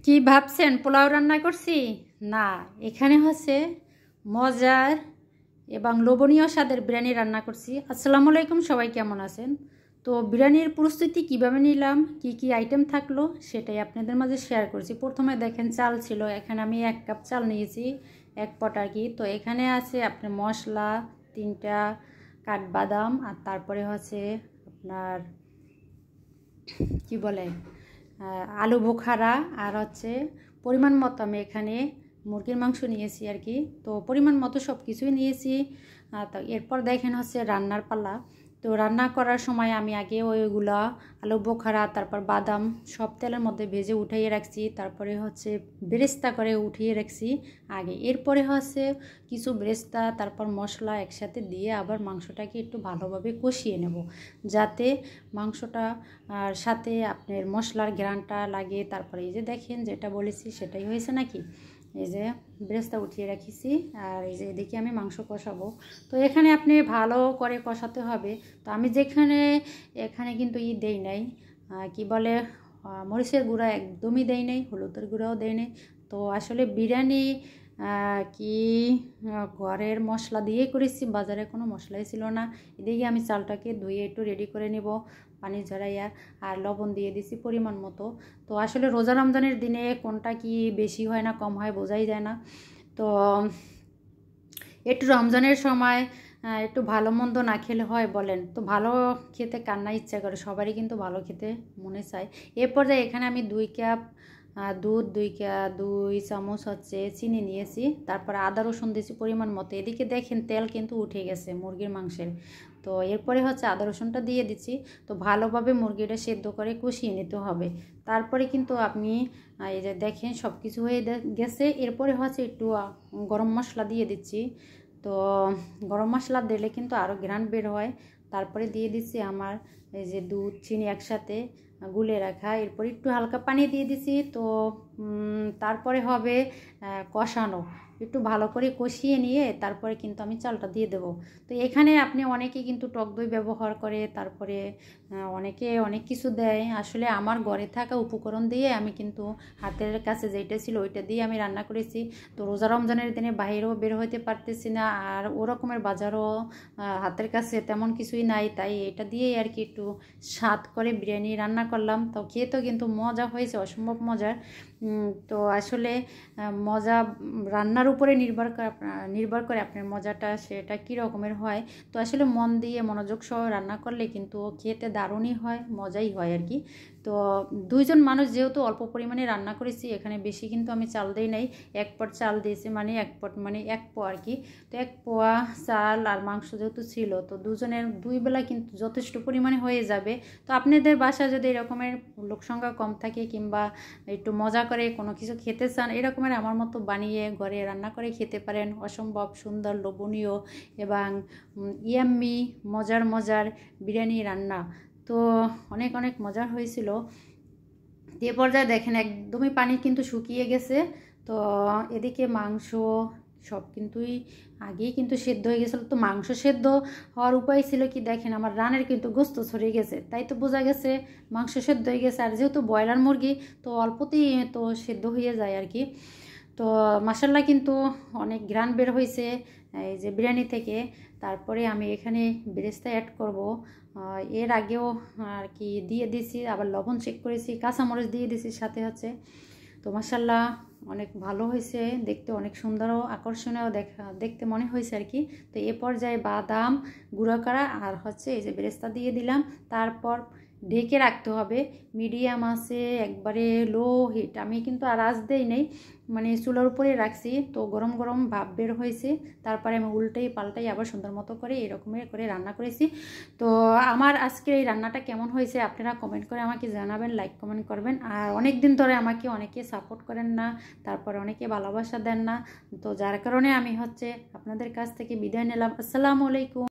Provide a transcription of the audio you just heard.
কি ভাবছেন পোলাও রান্না করছি? না, এখানে হচ্ছে মজার এবং লোভনীয় স্বাদের বিরিয়ানি রান্না করছি। আসসালামু আলাইকুম, সবাই কেমন আছেন? তো বিরিয়ানির প্রস্তুতি কিভাবে নিলাম, কি কি আইটেম থাকলো সেটাই আপনাদের মাঝে শেয়ার করছি। প্রথমে দেখেন চাল ছিল, এখানে আমি 1 কাপ চাল নিয়েছি, 1 পট আর কি। তো এখানে আছে আপনার মশলা, 3টা কাঠবাদাম, আর তারপরে হচ্ছে আপনার কি বলে আলু বোখারা, আর হচ্ছে পরিমাণ মতো আমি এখানে মুরগির মাংস নিয়েছি আর কি। তো পরিমাণ মতো সব কিছুই নিয়েছি। তো এরপর দেখেন হচ্ছে রান্নার পালা। তো রান্না করার সময় আমি আগে ওইগুলা আলু বোখারা, তারপর বাদাম সব তেলের মধ্যে ভেজে উঠিয়ে রাখছি। তারপরে হচ্ছে বেরেস্তা করে উঠিয়ে রাখছি আগে। এরপরে হচ্ছে কিছু বেরেস্তা তারপর মশলা একসাথে দিয়ে আবার মাংসটাকে একটু ভালোভাবে কষিয়ে নেব, যাতে মাংসটা আর সাথে আপনার মশলার ঘ্রাণটা লাগে। তারপরে এই যে দেখেন যেটা বলেছি সেটাই হয়েছে নাকি। এই যে বেরেস্তা উঠিয়ে রাখিছি, আর এই যে এদিকে আমি মাংস কষাবো। তো এখানে আপনি ভালো করে কষাতে হবে। তো আমি এখানে কিন্তু দেই নাই, কি বলে মরিচের গুঁড়া একদমই দেই নাই, হলুদের গুঁড়াও দেই নাই। তো আসলে বিরিয়ানি কি ঘরের মশলা দিয়ে করেছি, বাজারে কোনো মশলাই ছিল না। এদিকে আমি চালটাকে ধুয়ে একটু রেডি করে নেব পানি ঝরাইয়া, আর লবণ দিয়ে দিছি পরিমাণ মতো। তো আসলে রোজা রমজানের দিনে কোনটা কি বেশি হয় না কম হয় বোঝাই যায় না। তো একটু রমজানের সময় একটু ভালো মন্দ না খেলে হয় বলেন? তো ভালো খেতে কান্না ইচ্ছা করে, সবারই কিন্তু ভালো খেতে মনে চায়। এ পর্যায়ে এখানে আমি 2 কাপ দুধ, 2 চামচ হচ্ছে চিনি নিয়েছি, তারপর আদা রসুন দিয়েছি পরিমাণ মতো। এদিকে দেখেন তেল কিন্তু উঠে গেছে মুরগির মাংসের। তো এরপরে হচ্ছে আদা রসুনটা দিয়ে দিচ্ছি। তো ভালোভাবে মুরগিটা সেদ্ধ করে কষিয়ে নিতে হবে। তারপরে কিন্তু আপনি এই যে দেখেন সব কিছু হয়ে গেছে। এরপরে হচ্ছে একটু গরম মশলা দিয়ে দিচ্ছি। তো গরম মশলা দিলে কিন্তু আরও ঘ্রাণ বের হয়। তারপরে দিয়ে দিচ্ছি আমার এই যে দুধ চিনি একসাথে গুলে রাখা। এরপর একটু হালকা পানি দিয়ে দিছি। তো তারপরে হবে কষানো, একটু ভালো করে কষিয়ে নিয়ে তারপরে কিন্তু আমি চালটা দিয়ে দেব। তো এখানে আপনি অনেকে কিন্তু টক দই ব্যবহার করে, তারপরে অনেকে অনেক কিছু দেয়। আসলে আমার ঘরে থাকা উপকরণ দিয়ে আমি কিন্তু হাতের কাছে যেটা ছিল ওইটা দিয়ে আমি রান্না করেছি। তো রোজা রমজানের দিনে বাইরেও বের হইতে পারতেছি না, আর ওরকমের বাজারও হাতের কাছে তেমন কিছুই নাই, তাই এটা দিয়েই আর কি একটু স্বাদ করে বিরিয়ানি রান্না করলাম। তো খেতেও কিন্তু মজা হয়েছে, অসম্ভব মজার। তো আসলে মজা রান্নার উপরে নির্ভর করে আপনার মজাটা সেটা কী রকমের হয়। তো আসলে মন দিয়ে মনোযোগ সহ রান্না করলে কিন্তু খেতে দারুণই হয়, মজাই হয় আর কি। তো 2 জন মানুষ যেহেতু অল্প পরিমাণে রান্না করেছি, এখানে বেশি কিন্তু আমি চাল দিই নাই। 1 পট চাল দিয়েছি, মানে 1 পট মানে 1 পোয়া আর কি। তো 1 পোয়া চাল আর মাংস যেহেতু ছিল, তো 2 জনের 2 বেলা কিন্তু যথেষ্ট পরিমাণে হয়ে যাবে। তো আপনাদের বাসায় যদি এরকমের লোক সংখ্যা কম থাকে কিংবা একটু মজা করে কোনো কিছু খেতে চান, এরকমের আমার মতো বানিয়ে ঘরে রান্না করে খেতে পারেন। অসম্ভব সুন্দর, লোভনীয় এবং ইয়াম্মি মজার বিরিয়ানি রান্না। তো অনেক অনেক মজার হয়েছিল। এ পর্যায়ে দেখেন একদমই পানি কিন্তু শুকিয়ে গেছে। তো এদিকে মাংস সব কিন্তুই আগেই কিন্তু সেদ্ধ হয়ে গেছিলো। তো মাংস সেদ্ধ হওয়ার উপায় ছিল কি, দেখেন আমার রানের কিন্তু গোস্ত ছড়িয়ে গেছে, তাই তো বোঝা গেছে মাংস সেদ্ধ হয়ে গেছে। আর যেহেতু ব্রয়লার মুরগি তো অল্পতেই তো সেদ্ধ হয়ে যায় আর কি। তো মাশাআল্লাহ কিন্তু অনেক ঘ্রাণ বের হয়েছে এই যে বিরিয়ানি থেকে। তারপরে আমি এখানে বেরেস্তা অ্যাড করব। এর আগেও আর কি দিয়ে দিয়েছি, আবার লবণ চেক করেছি, কাঁচামরিচ দিয়ে দিয়েছি সাথে হচ্ছে। তো মাশাআল্লাহ অনেক ভালো হয়েছে, দেখতে অনেক সুন্দর ও আকর্ষণীয় দেখতে মনে হয়েছে আর কি। তো এ পর্যায়ে বাদাম গুঁড়ো করা আর হচ্ছে এই যে বেরেস্তা দিয়ে দিলাম। তারপর ঢেকে রাখতে হবে মিডিয়াম আছে, একবারে লো হিট। আমি কিন্তু আর আঁচ দেই নেই, মানে চুলার উপরে রাখছি। তো গরম গরম ভাপ বের হয়েছে, তারপরে আমি উল্টাই পাল্টাই আবার সুন্দর মতো করে এরকমের করে রান্না করেছি। তো আমার আজকের এই রান্নাটা কেমন হয়েছে আপনারা কমেন্ট করে আমাকে জানাবেন, লাইক কমেন্ট করবেন। আর অনেক দিন ধরে আমাকে অনেকে সাপোর্ট করেন না, তারপরে অনেকে ভালোবাসা দেন না। তো যার কারণে আমি হচ্ছে আপনাদের কাছ থেকে বিদায় নিলাম। আসসালামু আলাইকুম।